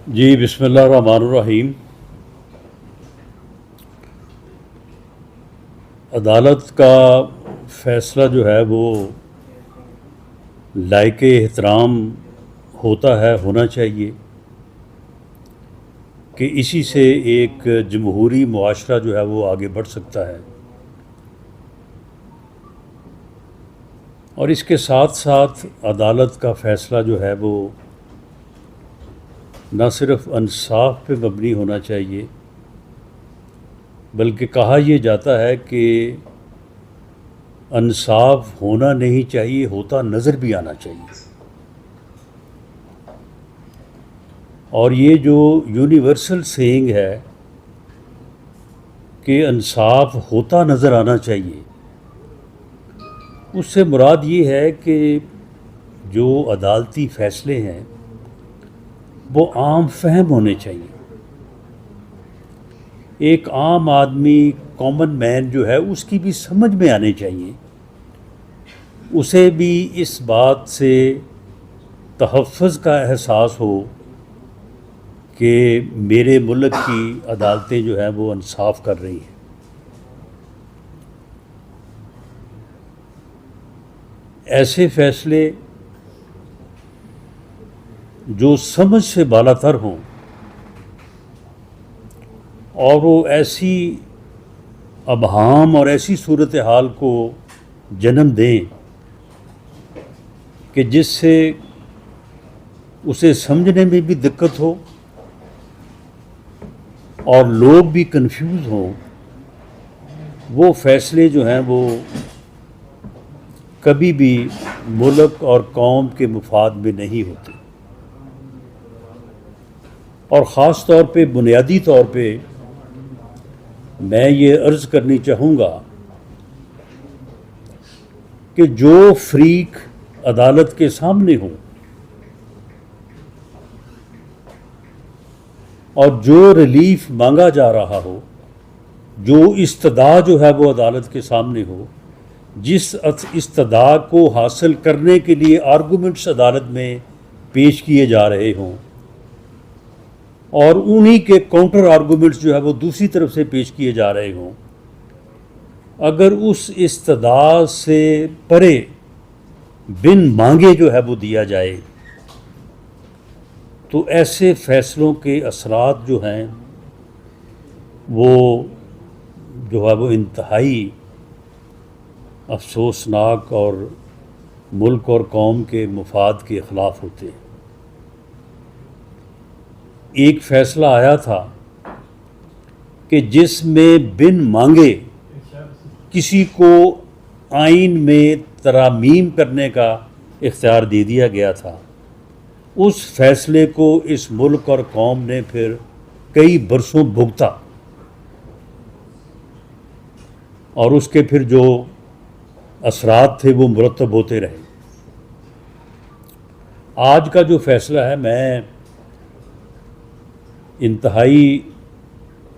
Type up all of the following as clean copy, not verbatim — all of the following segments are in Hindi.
जी बिस्मिल्लाहिर्रहमानिर्रहीम। अदालत का फ़ैसला जो है वो लायक एहतराम होता है, होना चाहिए कि इसी से एक जमहूरी मुआशरा जो है वो आगे बढ़ सकता है। और इसके साथ साथ अदालत का फ़ैसला जो है वो न सिर्फ इंसाफ पे मबनी होना चाहिए, बल्कि कहा यह जाता है कि इंसाफ होना नहीं चाहिए, होता नज़र भी आना चाहिए। और ये जो यूनिवर्सल सेइंग है कि इंसाफ होता नज़र आना चाहिए, उससे मुराद ये है कि जो अदालती फ़ैसले हैं वो आम फहम होने चाहिए। एक आम आदमी, कॉमन मैन जो है, उसकी भी समझ में आने चाहिए, उसे भी इस बात से तहफ़्फ़ुज़ का एहसास हो कि मेरे मुल्क की अदालतें जो हैं वो इंसाफ कर रही हैं। ऐसे फ़ैसले जो समझ से बालातर हों और वो ऐसी अबहाम और ऐसी सूरत हाल को जन्म दें कि जिससे उसे समझने में भी दिक्कत हो और लोग भी कंफ्यूज हों, वो फ़ैसले जो हैं वो कभी भी मुल्क और कौम के मुफाद में नहीं होते। और ख़ास तौर पे, बुनियादी तौर पे मैं ये अर्ज़ करनी चाहूँगा कि जो फ़रीक अदालत के सामने हों और जो रिलीफ मांगा जा रहा हो, जो इस्तदा जो है वो अदालत के सामने हो, जिस इस्तदा को हासिल करने के लिए आर्गूमेंट्स अदालत में पेश किए जा रहे हों और उन्हीं के काउंटर आर्गूमेंट्स जो है वो दूसरी तरफ से पेश किए जा रहे हों, अगर उस इस्तदा से परे बिन मांगे जो है वो दिया जाए तो ऐसे फ़ैसलों के असरात जो हैं वो जो है वो इंतहाई अफसोसनाक और मुल्क और कौम के मुफाद के ख़िलाफ़ होते हैं। एक फ़ैसला आया था कि जिसमें बिन मांगे किसी को आइन में तरामीम करने का इख्तियार दे दिया गया था, उस फ़ैसले को इस मुल्क और कौम ने फिर कई बरसों भुगता और उसके फिर जो असरात थे वो मुरतब होते रहे। आज का जो फ़ैसला है, मैं इंतहाई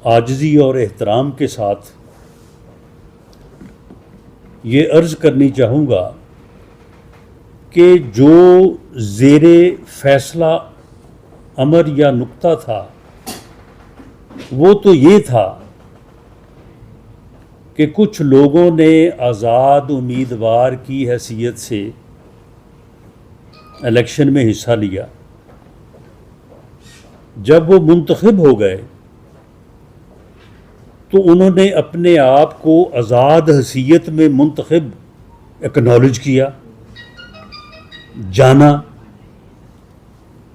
आजिज़ी और एहतराम के साथ ये अर्ज़ करनी चाहूँगा कि जो ज़ेरे फ़ैसला अमर या नुक्ता था वो तो ये था कि कुछ लोगों ने आज़ाद उम्मीदवार की हैसियत से इलेक्शन में हिस्सा लिया। जब वो मुंतखब हो गए तो उन्होंने अपने आप को आज़ाद हैसियत में मुंतखब एक्नॉलेज किया, जाना,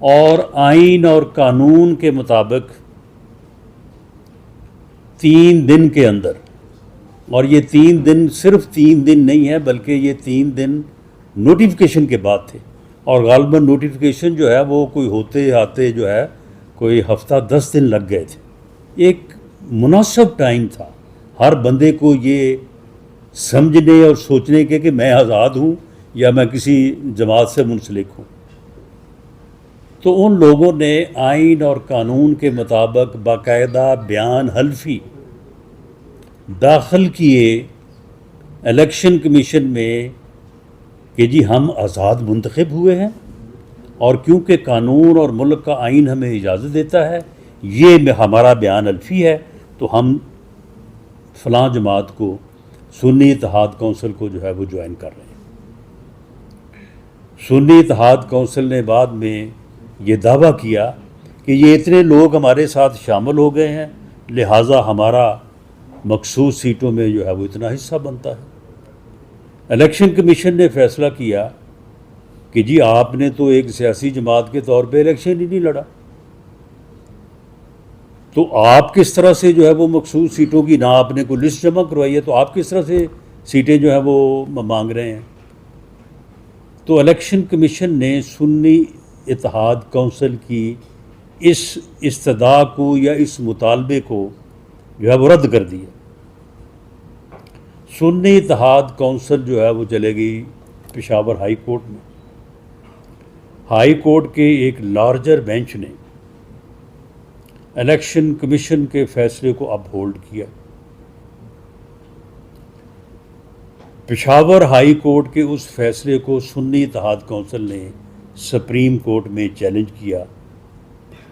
और आइन और कानून के मुताबिक 3 दिन के अंदर, और ये 3 दिन सिर्फ 3 दिन नहीं है बल्कि ये 3 दिन नोटिफिकेशन के बाद थे, और गालिबन नोटिफिकेशन जो है वो कोई होते आते जो है कोई हफ्ता 10 दिन लग गए थे। एक मुनासिब टाइम था हर बंदे को ये समझने और सोचने के कि मैं आज़ाद हूँ या मैं किसी जमात से मुंसलिक हूँ। तो उन लोगों ने आइन और कानून के मुताबिक बाकायदा बयान हल्फी दाखिल किए इलेक्शन कमीशन में कि जी हम आज़ाद मुंतखब हुए हैं और क्योंकि कानून और मुल्क का आइन हमें इजाज़त देता है, ये हमारा बयान अल्फ़ी है, तो हम फ़लाँ जमात को, सुन्नी इत्तेहाद कौंसिल को जो है वो ज्वाइन कर रहे हैं। सुन्नी इत्तेहाद कौंसिल ने बाद में ये दावा किया कि ये इतने लोग हमारे साथ शामिल हो गए हैं, लिहाजा हमारा मखसूस सीटों में जो है वो इतना हिस्सा बनता है। इलेक्शन कमीशन ने फैसला किया कि जी आपने तो एक सियासी जमात के तौर पे इलेक्शन ही नहीं लड़ा, तो आप किस तरह से जो है वो मखसूस सीटों की, ना आपने कोई लिस्ट जमा करवाई है, तो आप किस तरह से सीटें जो है वो मांग रहे हैं। तो इलेक्शन कमीशन ने सुन्नी इत्तेहाद कौंसिल की इस इस्तदा को या इस मुतालबे को जो है वो रद्द कर दिया। सुन्नी इत्तेहाद कौंसिल जो है वो चले गई पेशावर हाई कोर्ट में। हाई कोर्ट के एक लार्जर बेंच ने इलेक्शन कमीशन के फैसले को अपहोल्ड किया। पेशावर हाई कोर्ट के उस फैसले को सुन्नी इत्तेहाद कौंसिल ने सुप्रीम कोर्ट में चैलेंज किया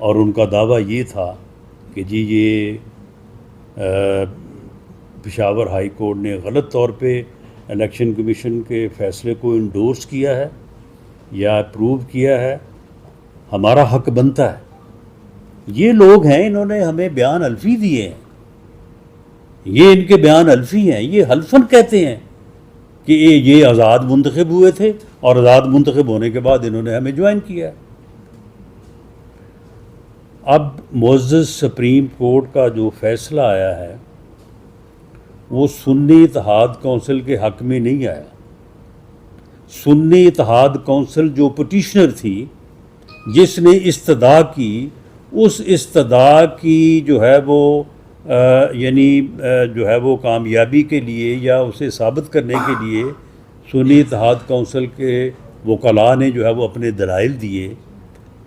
और उनका दावा ये था कि जी ये पेशावर हाई कोर्ट ने गलत तौर पे इलेक्शन कमीशन के फैसले को इंडोर्स किया है या अप्रूव किया है, हमारा हक बनता है। ये लोग हैं, इन्होंने हमें बयान अल्फ़ी दिए हैं, ये इनके बयान अल्फ़ी हैं, ये हल्फन कहते हैं कि ये आज़ाद मुंतखब हुए थे और आज़ाद मुंतखब होने के बाद इन्होंने हमें ज्वाइन किया। अब मुअज़्ज़ज़ सुप्रीम कोर्ट का जो फ़ैसला आया है वो सुन्नी इत्तेहाद कौंसिल के हक़ में नहीं आया। सुन्नी इत्तेहाद कौंसिल जो पटिशनर थी, जिसने इस्तदा की, उस इस्तदा की जो है वो यानी जो है वो कामयाबी के लिए या उसे साबित करने के लिए सुन्नी इत्तेहाद कौंसिल के वकला ने जो है वो अपने दलाइल दिए,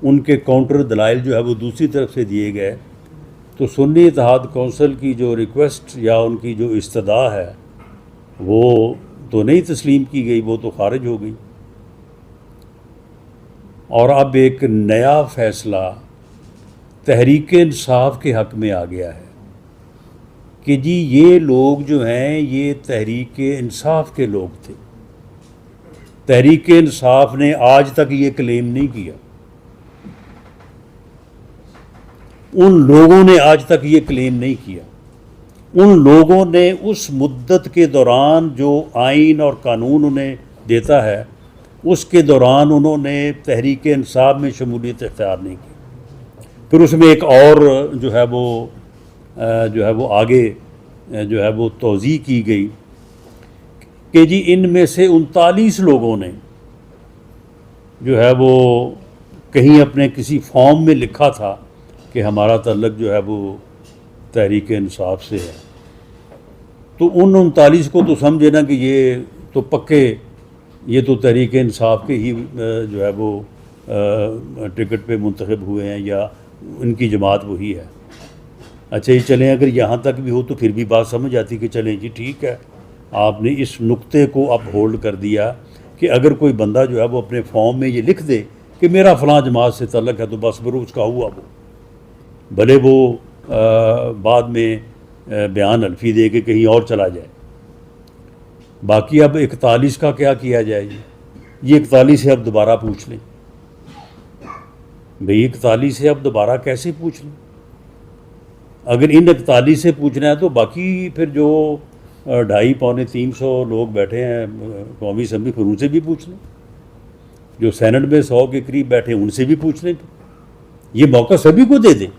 उनके काउंटर दलाइल जो है वो दूसरी तरफ से दिए गए। तो सुन्नी इत्तेहाद कौंसिल की जो रिक्वेस्ट या उनकी जो इस्तदा है वो तो नहीं तस्लीम की गई, वो तो खारिज हो गई। और अब एक नया फ़ैसला तहरीक इंसाफ के हक़ में आ गया है कि जी ये लोग जो हैं ये तहरीक इंसाफ के लोग थे। तहरीक इंसाफ ने आज तक ये क्लेम नहीं किया, उन लोगों ने आज तक ये क्लेम नहीं किया। उन लोगों ने उस मुद्दत के दौरान जो आइन और कानून उन्हें देता है उसके दौरान उन्होंने तहरीक इंसाफ में शमूलियत इख्तियार नहीं की। फिर उसमें एक और जो है वो आगे जो है वो तौज़ीह की गई कि जी इनमें से 39 लोगों ने जो है वो कहीं अपने किसी फॉर्म में लिखा था कि हमारा तल्लुक़ जो है वो तहरीक इंसाफ से है। तो उन 39 को तो समझे ना कि ये तो पक्के, ये तो तहरीक इंसाफ के ही जो है वो टिकट पे मुंतखब हुए हैं या उनकी जमात वही है। अच्छा ये चलें, अगर यहाँ तक भी हो तो फिर भी बात समझ आती कि चलें जी ठीक है, आपने इस नुक्ते को अपहोल्ड कर दिया कि अगर कोई बंदा जो है वो अपने फॉर्म में ये लिख दे कि मेरा फ़लाँ जमात से तल्लुक़ है तो बस फिर उसका हुआ, वो भले वो बाद में बयान अल्फ़ी दे के कहीं और चला जाए। बाकी अब 41 का क्या किया जाए जी? ये 41 से अब दोबारा पूछ लें भाई, 41 से अब दोबारा कैसे पूछ लें? अगर इन 41 से पूछना है तो बाकी फिर जो 250-300 लोग बैठे हैं कौमी असम्बली, फिर उनसे भी पूछ लें। जो सेनेट में 100 के करीब बैठे हैं उनसे भी पूछ लें। ये मौका सभी को दे दें,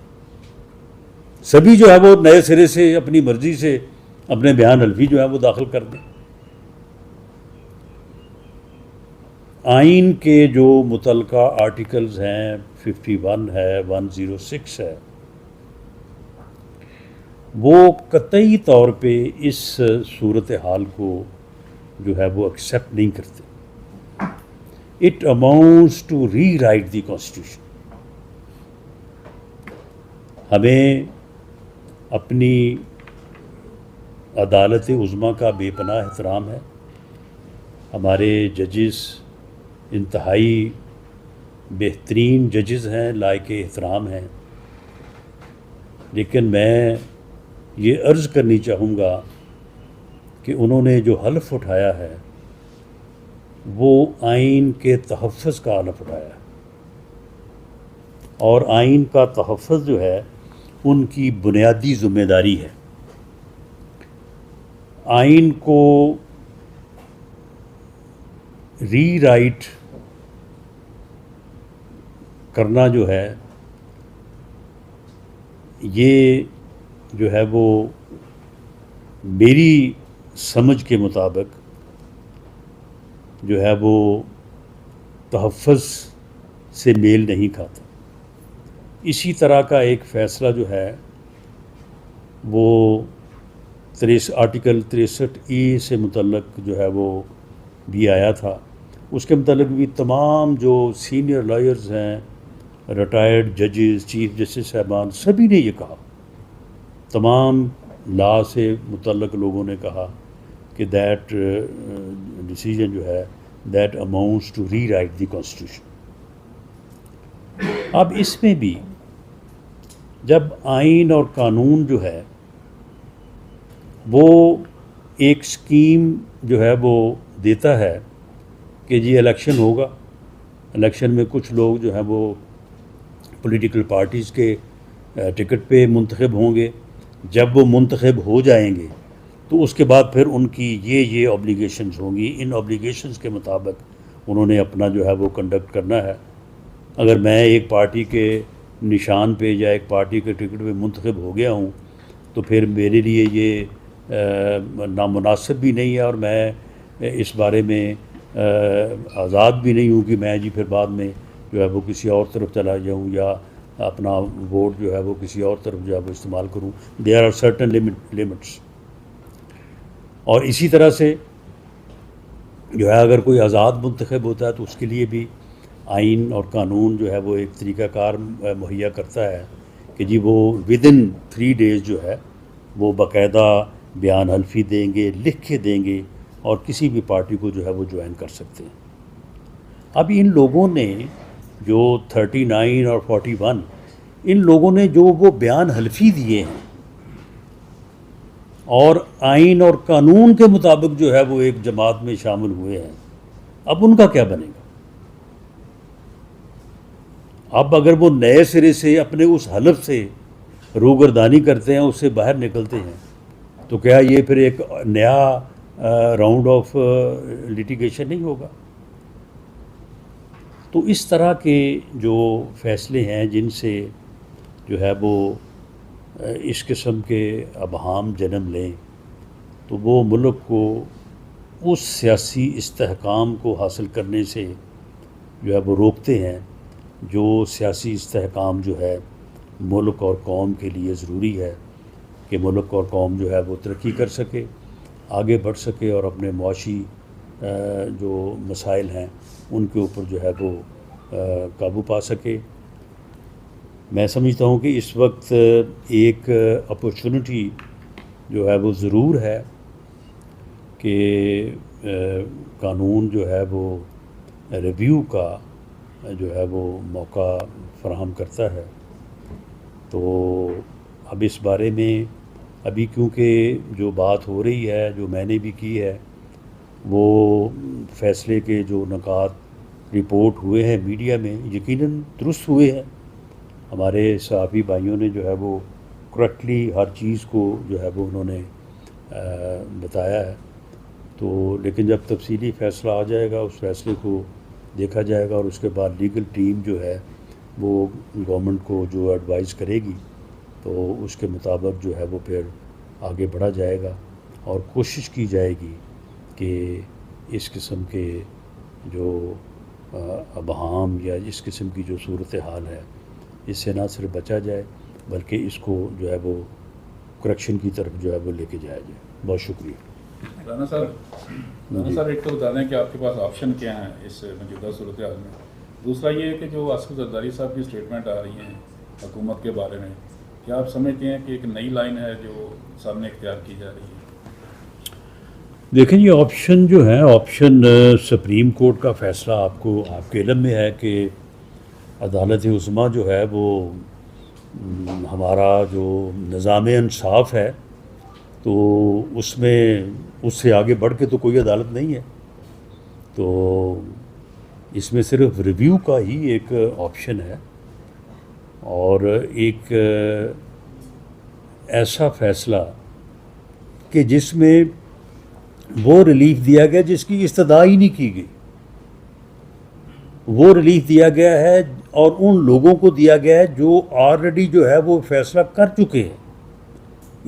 सभी जो है वो नए सिरे से अपनी मर्ज़ी से अपने बयान अल्फ़ी जो है वो दाखिल कर दें। आइन के जो मुतल्लका आर्टिकल्स हैं 51 है, 106 है, वो कतई तौर पे इस सूरत हाल को जो है वो एक्सेप्ट नहीं करते। It amounts to rewrite the constitution. हमें अपनी अदालत उज़्मा का बेपनाह एहतराम है। हमारे जजेस इंतहाई बेहतरीन जजेस हैं, लायक एहतराम हैं, लेकिन मैं ये अर्ज़ करनी चाहूँगा कि उन्होंने जो हल्फ उठाया है वो आइन के तहफ़्फ़ुज़ का हल्फ उठाया है, और आइन का तहफ़्फ़ुज़ जो है उनकी बुनियादी ज़िम्मेदारी है। आइन को रीराइट करना जो है, ये जो है वो मेरी समझ के मुताबिक जो है वो तहफ़्फ़ुज़ से मेल नहीं खाता। इसी तरह का एक फ़ैसला जो है वो आर्टिकल 63 से मुतल्लक जो है वो भी आया था। उसके मुतल्लक भी तमाम जो सीनियर लॉयर्स हैं, रिटायर्ड जजेस, चीफ जस्टिस साहबान, सभी ने ये कहा, तमाम लॉ से मुतल्लक लोगों ने कहा कि दैट डिसीजन जो है that amounts to rewrite the constitution. अब इसमें भी जब आइन और कानून जो है वो एक स्कीम जो है वो देता है कि जी इलेक्शन होगा, इलेक्शन में कुछ लोग जो है वो पॉलिटिकल पार्टीज़ के टिकट पे मुंतखब होंगे, जब वो मुंतखब हो जाएंगे तो उसके बाद फिर उनकी ये ऑब्लिगेशंस होंगी, इन ऑब्लिगेशंस के मुताबिक उन्होंने अपना जो है वो कंडक्ट करना है। अगर मैं एक पार्टी के निशान पे या एक पार्टी के टिकट पे मुंतखब हो गया हूँ तो फिर मेरे लिए ये नामुनासिब भी नहीं है, और मैं इस बारे में आज़ाद भी नहीं हूँ कि मैं जी फिर बाद में जो है वो किसी और तरफ चला जाऊँ या अपना वोट जो है वो किसी और तरफ जो है वो इस्तेमाल करूँ। There are certain limits. और इसी तरह से जो है अगर कोई आज़ाद मुंतखब होता है तो उसके लिए भी आइन और कानून जो है वो एक तरीक़ाकार मुहैया करता है कि जी वो विदिन 3 डेज़ जो है वो बाकायदा बयान हल्फी देंगे, लिख के देंगे, और किसी भी पार्टी को जो है वो ज्वाइन कर सकते हैं। अब इन लोगों ने जो 39 और 41, इन लोगों ने जो वो बयान हल्फी दिए हैं और आइन और कानून के मुताबिक जो है वो एक जमात में शामिल हुए हैं, अब उनका क्या बनेगा? अब अगर वो नए सिरे से अपने उस हलफ से रूगर्दानी करते हैं, उससे बाहर निकलते हैं, तो क्या ये फिर एक नया राउंड ऑफ लिटिगेशन नहीं होगा? तो इस तरह के जो फ़ैसले हैं जिनसे जो है वो इस किस्म के अबहाम जन्म लें, तो वो मुल्क को उस सियासी इस्तेहकाम को हासिल करने से जो है वो रोकते हैं, जो सियासी इस्तेहकाम जो है मुल्क और कौम के लिए ज़रूरी है कि मुल्क और कौम जो है वो तरक्की कर सके, आगे बढ़ सके और अपने मुआशी जो मसाइल हैं उनके ऊपर जो है वो काबू पा सके। मैं समझता हूँ कि इस वक्त एक अपॉर्चुनिटी जो है वो ज़रूर है कि कानून जो है वो रिव्यू का जो है वो मौका फराहम करता है। तो अब इस बारे में अभी क्योंकि जो बात हो रही है, जो मैंने भी की है, वो फ़ैसले के जो नकात रिपोर्ट हुए हैं मीडिया में यकीनन दुरुस्त हुए हैं। हमारे सहाफ़ी भाइयों ने जो है वो करेक्टली हर चीज़ को जो है वो उन्होंने बताया है। तो लेकिन जब तफसीली फ़ैसला आ जाएगा, उस फ़ैसले को देखा जाएगा और उसके बाद लीगल टीम जो है वो गवर्नमेंट को जो एडवाइस करेगी तो उसके मुताबिक जो है वो फिर आगे बढ़ा जाएगा और कोशिश की जाएगी कि इस किस्म के जो अबहाम या इस किस्म की जो सूरत हाल है इससे ना सिर्फ बचा जाए बल्कि इसको जो है वो करेक्शन की तरफ जो है वो लेके जाया जाए। बहुत शुक्रिया। राना साहब एक तो बता दें कि आपके पास ऑप्शन क्या हैं इस मौजूदा सूरत हाल में। दूसरा ये है कि जो आसिफ जरदारी साहब की स्टेटमेंट आ रही हैं हुकूमत के बारे में, क्या आप समझते हैं कि एक नई लाइन है जो सामने इख्तियार की जा रही है? देखें, ये ऑप्शन जो है, ऑप्शन सुप्रीम कोर्ट का फ़ैसला आपको आपके इल्म में है कि अदालत उस्मा जो है वो हमारा जो निज़ाम इंसाफ है तो उसमें उससे आगे बढ़ के तो कोई अदालत नहीं है। तो इसमें सिर्फ रिव्यू का ही एक ऑप्शन है और एक ऐसा फैसला कि जिसमें वो रिलीफ दिया गया जिसकी इस्तदा ही नहीं की गई, वो रिलीफ दिया गया है और उन लोगों को दिया गया है जो ऑलरेडी जो है वो फैसला कर चुके हैं।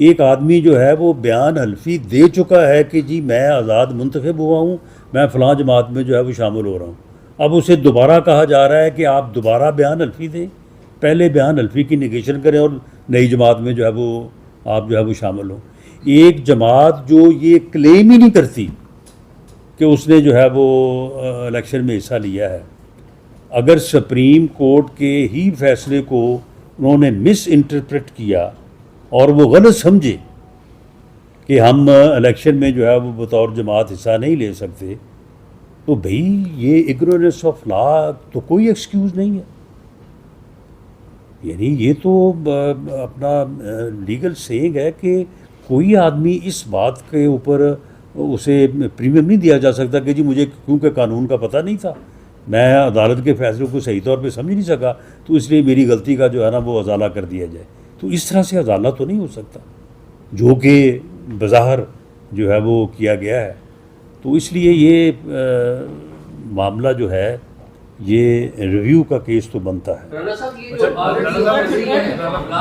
एक आदमी जो है वो बयान हल्फी दे चुका है कि जी मैं आज़ाद मुंतखब हुआ हूँ, मैं फ़लाँ जमात में जो है वो शामिल हो रहा हूँ। अब उसे दोबारा कहा जा रहा है कि आप दोबारा बयान हल्फी दें, पहले बयान हल्फी की निगेशन करें और नई जमात में जो है वो आप जो है वो शामिल हों। एक जमात जो ये क्लेम ही नहीं करती कि उसने जो है वो इलेक्शन में हिस्सा लिया है, अगर सुप्रीम कोर्ट के ही फैसले को उन्होंने मिस इंटरप्रेट किया और वो गलत समझे कि हम इलेक्शन में जो है वो बतौर जमात हिस्सा नहीं ले सकते, तो भाई ये इग्नोरेंस ऑफ लॉ तो कोई एक्सक्यूज़ नहीं है। यानी ये तो अपना लीगल सेइंग है कि कोई आदमी इस बात के ऊपर उसे प्रीमियम नहीं दिया जा सकता कि जी मुझे क्योंकि कानून का पता नहीं था, मैं अदालत के फैसलों को सही तौर पे समझ नहीं सका, तो इसलिए मेरी गलती का जो है ना वो अजाला कर दिया जाए। तो इस तरह से अजाला तो नहीं हो सकता जो कि बज़ाहिर जो है वो किया गया है। तो इसलिए ये मामला जो है ये रिव्यू का केस तो बनता है। राणा साहब, ये जो ऑलरेडी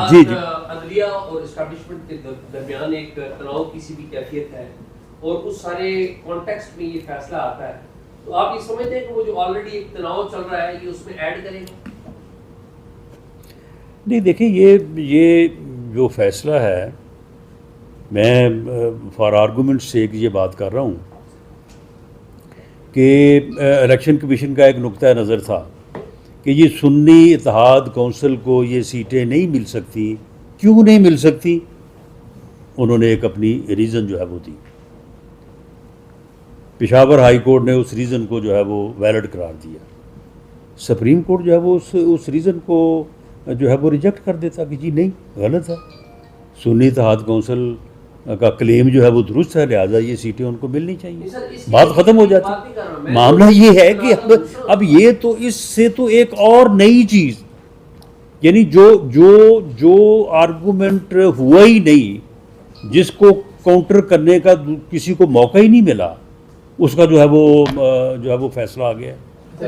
जी जी अदलिया और एस्टैब्लिशमेंट के दरमियान एक तनाव की सी भी कैफियत है और उस सारे कॉन्टेक्स्ट में ये फैसला आता है, तो आप ये समझते हैं कि वो जो ऑलरेडी एक तनाव चल रहा है ये उसमें ऐड करेगा? नहीं, देखिए ये जो फैसला है, मैं फॉर आर्गूमेंट से ये बात कर रहा हूँ कि इलेक्शन कमीशन का एक नुक्ता नज़र था कि ये सुन्नी इत्तेहाद कौंसिल को ये सीटें नहीं मिल सकती। क्यों नहीं मिल सकती? उन्होंने एक अपनी रीज़न जो है वो दी। पेशावर हाई कोर्ट ने उस रीज़न को जो है वो वैलिड करार दिया। सुप्रीम कोर्ट जो है वो उस रीज़न को जो है वो रिजेक्ट कर देता कि जी नहीं, गलत है, सुन्नी इत्तेहाद कौंसिल का क्लेम जो है वो दुरुस्त है, लिहाजा ये सीटें उनको मिलनी चाहिए, बात ख़त्म हो जाती। मामला ये है कि अब ये तो इससे तो एक और नई चीज़, यानी जो आर्गूमेंट हुआ ही नहीं, जिसको काउंटर करने का किसी को मौका ही नहीं मिला, उसका जो है वो फैसला आ गया। जी,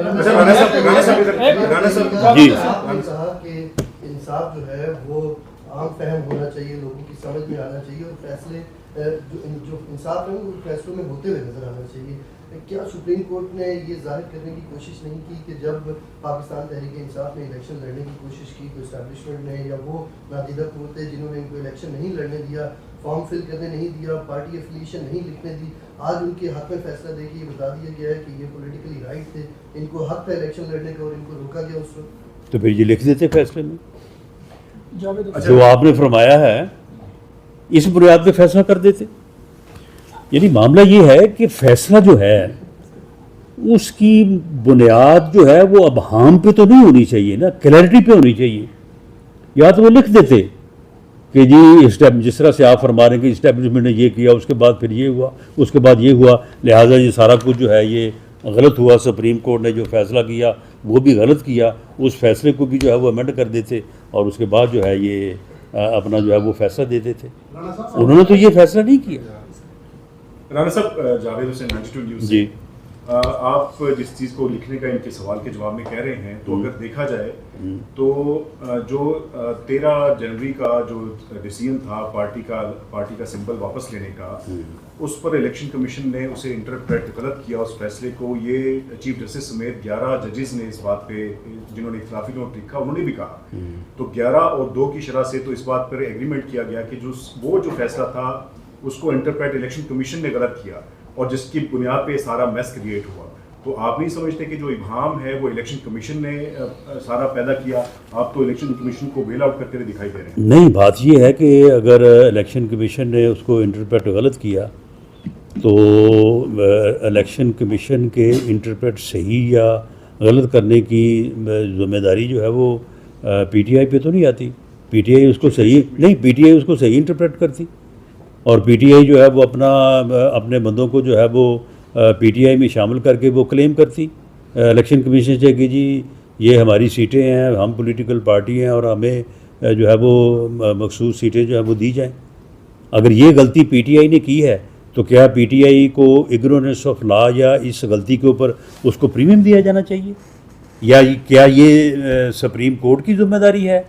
आपने कहा कि इंसाफ जो है वो आम फहम होना चाहिए, लोगों की समझ में आना चाहिए और फैसले जो इंसाफ है वो फैसलों में होते हुए नजर आना चाहिए। क्या सुप्रीम कोर्ट ने ये जाहिर करने की कोशिश नहीं की कि जब पाकिस्तान तहरीक इंसाफ ने इलेक्शन लड़ने की कोशिश की तो इस्टेब्लिशमेंट ने या वो नादीदा कुव्वतें जिन्होंने इनको इलेक्शन नहीं लड़ने दिया, फॉर्म फिल करने नहीं दिया, पार्टी एफिलिएशन नहीं लिखने दी, आज उनके हक में फैसला दे के ये बता दिया गया है कि ये पॉलिटिकली राइट थे, इनको हक था इलेक्शन लड़ने का और इनको रोका गया उस वक्त? तो फिर ये लिख देते फैसले में, जो आपने फरमाया है इस बुनियाद पे फैसला कर देते। यानी मामला ये है कि फैसला जो है उसकी बुनियाद जो है वो अबहाम पे तो नहीं होनी चाहिए ना, क्लैरिटी पे होनी चाहिए। या तो वो लिख देते कि जी जिस तरह से आप फरमा रहे हैं कि इस्टेब्लिशमेंट ने ये किया, उसके बाद फिर ये हुआ, उसके बाद ये हुआ, लिहाजा ये सारा कुछ जो है ये गलत हुआ, सुप्रीम कोर्ट ने जो फैसला किया वो भी गलत किया, उस फैसले को भी जो है वो अमेंड कर देते और उसके बाद जो है ये अपना जो है वो फैसला दे देते। उन्होंने तो ये फैसला नहीं किया। राणा साहब, जावेद हुसैन 92 न्यूज़ जी, आप जिस चीज़ को लिखने का इनके सवाल के जवाब में कह रहे हैं, तो अगर देखा जाए तो जो 13 जनवरी का जो डिसीजन था पार्टी का सिंबल वापस लेने का, उस पर इलेक्शन कमीशन ने उसे इंटरप्रेट गलत किया उस फैसले को। ये चीफ जस्टिस समेत 11 जजेस ने इस बात पे, जिन्होंने इख्तिलाफी नोट लिखा, उन्होंने भी कहा। तो 11 और 2 की शरह से तो इस बात पर एग्रीमेंट किया गया कि जो फैसला था उसको इंटरप्रेट इलेक्शन कमीशन ने गलत किया और जिसकी बुनियाद पे सारा मैस क्रिएट हुआ। तो आप नहीं समझते कि जो इबाम है वो इलेक्शन कमीशन ने सारा पैदा किया? आप तो इलेक्शन कमीशन को बेल आउट करते हुए दिखाई दे रहे हैं। नहीं, बात ये है कि अगर इलेक्शन कमीशन ने उसको इंटरप्रेट गलत किया तो इलेक्शन कमीशन के इंटरप्रेट सही या गलत करने की जिम्मेदारी जो है वो पीटीआई पे तो नहीं आती। पीटीआई उसको सही नहीं, पीटीआई उसको सही इंटरप्रेट करती और पीटीआई जो है वो अपने बंदों को जो है वो पीटीआई में शामिल करके वो क्लेम करती इलेक्शन कमीशन से कि जी ये हमारी सीटें हैं, हम पॉलिटिकल पार्टी हैं और हमें जो है वो मखसूस सीटें जो है वो दी जाएं। अगर ये गलती पीटीआई ने की है तो क्या पीटीआई को इग्नोरेंस ऑफ लॉ या इस गलती के ऊपर उसको प्रीमियम दिया जाना चाहिए? या क्या ये सुप्रीम कोर्ट की जिम्मेदारी है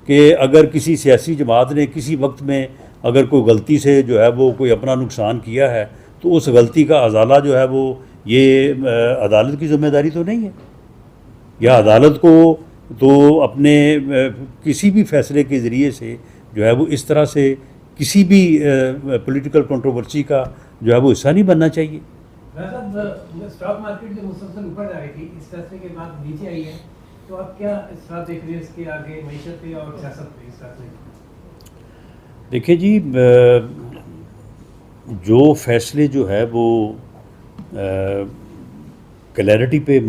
कि अगर किसी सियासी जमात ने किसी वक्त में अगर कोई गलती से जो है वो कोई अपना नुकसान किया है तो उस गलती का अजाला जो है वो ये अदालत की जिम्मेदारी तो नहीं है? या अदालत को तो अपने किसी भी फैसले के ज़रिए से जो है वो इस तरह से किसी भी पॉलिटिकल कंट्रोवर्सी का जो है वो हिस्सा नहीं बनना चाहिए। स्टॉक मार्केट जो मुसलसल ऊपर जा रही थी, इस फैसले के बाद नीचे आई है, तो आप क्या इस तरह देख रहे हैं इसके आगे मईशत पे और सियासत पे इस फैसले? देखिए जी, जो फैसले जो है वो क्लैरिटी पे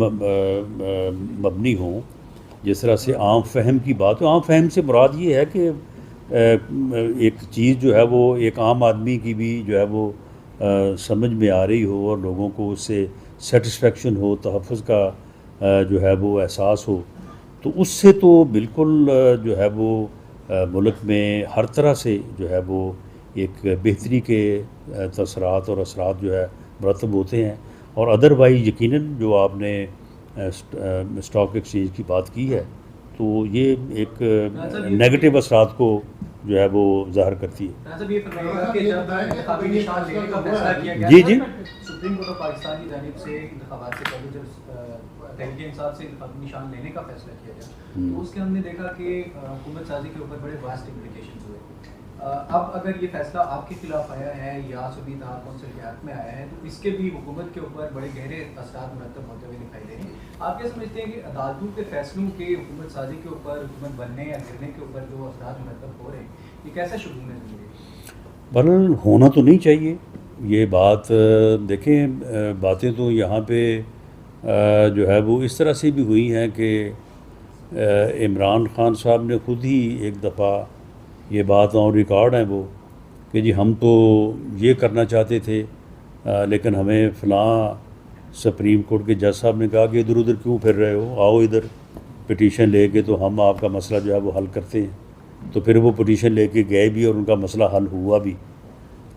मबनी हों, जिस तरह से आम फहम की बात हो, आम फहम से मुराद ये है कि एक चीज़ जो है वो एक आम आदमी की भी जो है वो समझ में आ रही हो और लोगों को उससे सेटिस्फेक्शन हो, तहफ़्फ़ुज़ का जो है वो एहसास हो, तो उससे तो बिल्कुल जो है वो मुल्क में हर तरह से जो है वो एक बेहतरी के तसरात और असरात जो है मरतब होते हैं। और अदरवाइज यकीनन जो आपने स्टॉक एक्सचेंज की बात की है तो ये एक नेगेटिव असरात को जो है वो ज़ाहिर करती है। जी जी, सुप्रीम कोर्ट ऑफ पाकिस्तान की जानिब से इंतखाबात से पहले जब तहरीक इंसाफ से इंतखाबी निशान लेने का फैसला किया गया तो उसके हमने देखा कि हुकूमत साजी के ऊपर बड़े वास्ट इम्प्लिकेशंस हुए। अब अगर ये फैसला आपके खिलाफ आया है या सूबी इंतखाब कौंसिल के हक में आया है तो इसके भी हुकूमत के ऊपर बड़े गहरे असरात मुरतब होते हुए दिखाई दे रहे हैं। आप क्या समझते हैं कि अदालतों के फैसलों के हुकूमत साजी के ऊपर, हुकूमत बनने या गिरने के ऊपर जो असरात मुरतब हो रहे हैं, ये कैसे शुरू में ज़रूरी? बहरहाल होना तो नहीं चाहिए ये बात। देखें, बातें तो यहाँ पे जो है वो इस तरह से भी हुई हैं कि इमरान खान साहब ने खुद ही एक दफ़ा ये बात ऑन रिकॉर्ड है वो कि जी हम तो ये करना चाहते थे लेकिन हमें फ़लाँ सुप्रीम कोर्ट के जज साहब ने कहा कि इधर उधर क्यों फिर रहे हो, आओ इधर पिटीशन लेके तो हम आपका मसला जो है वो हल करते हैं। तो फिर वो पिटीशन लेके गए भी और उनका मसला हल हुआ भी।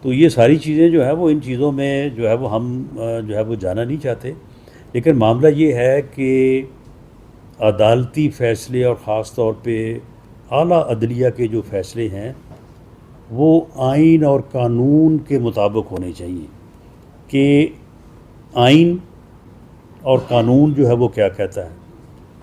तो ये सारी चीज़ें जो है वो, इन चीज़ों में जो है वो हम जो है वो जाना नहीं चाहते। लेकिन मामला ये है कि अदालती फ़ैसले और ख़ास तौर पे आला अदलिया के जो फ़ैसले हैं वो आइन और कानून के मुताबिक होने चाहिए कि आइन और कानून जो है वो क्या कहता है।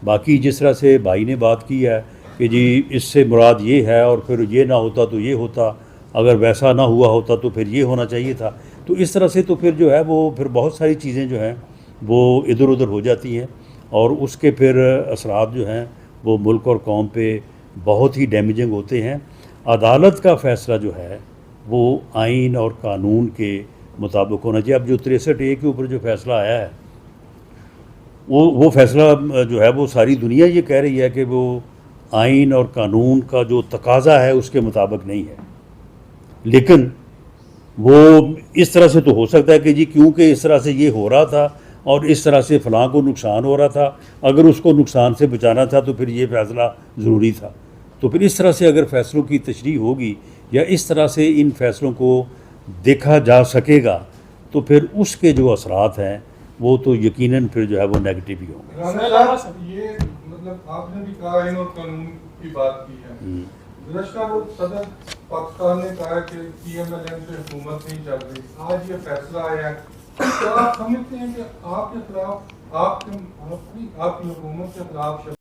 बाकी जिस तरह से भाई ने बात की है कि जी इससे मुराद ये है और फिर ये ना होता तो ये होता, अगर वैसा ना हुआ होता तो फिर ये होना चाहिए था, तो इस तरह से तो फिर जो है वो फिर बहुत सारी चीज़ें जो हैं वो इधर उधर हो जाती हैं और उसके फिर असरात जो हैं वो मुल्क और कौम पे बहुत ही डैमेजिंग होते हैं। अदालत का फ़ैसला जो है वो आइन और कानून के मुताबिक होना चाहिए। अब जो 63A के ऊपर जो फ़ैसला आया है वो फ़ैसला जो है वो सारी दुनिया ये कह रही है कि वो आइन और कानून का जो तकाज़ा है उसके मुताबिक नहीं है। लेकिन वो इस तरह से तो हो सकता है कि जी क्योंकि इस तरह से ये हो रहा था और इस तरह से फ़लाँ को नुकसान हो रहा था, अगर उसको नुकसान से बचाना था तो फिर ये फ़ैसला ज़रूरी था। तो फिर इस तरह से अगर फ़ैसलों की तशरीह होगी या इस तरह से इन फ़ैसलों को देखा जा सकेगा तो फिर उसके जो असरात हैं वो तो यकीनन फिर जो है वो नेगेटिव ही होंगे। राना साहब, ये मतलब आपने भी कहा आइन और कानून की बात की है। गुज़श्ता वो सदर पाकिस्तान ने कहा कि PMLN से हुकूमत नहीं चल रही, आज ये फैसला आया है, तो आप समझते हैं कि आपके खिलाफ आपकी हुकूमत के खिलाफ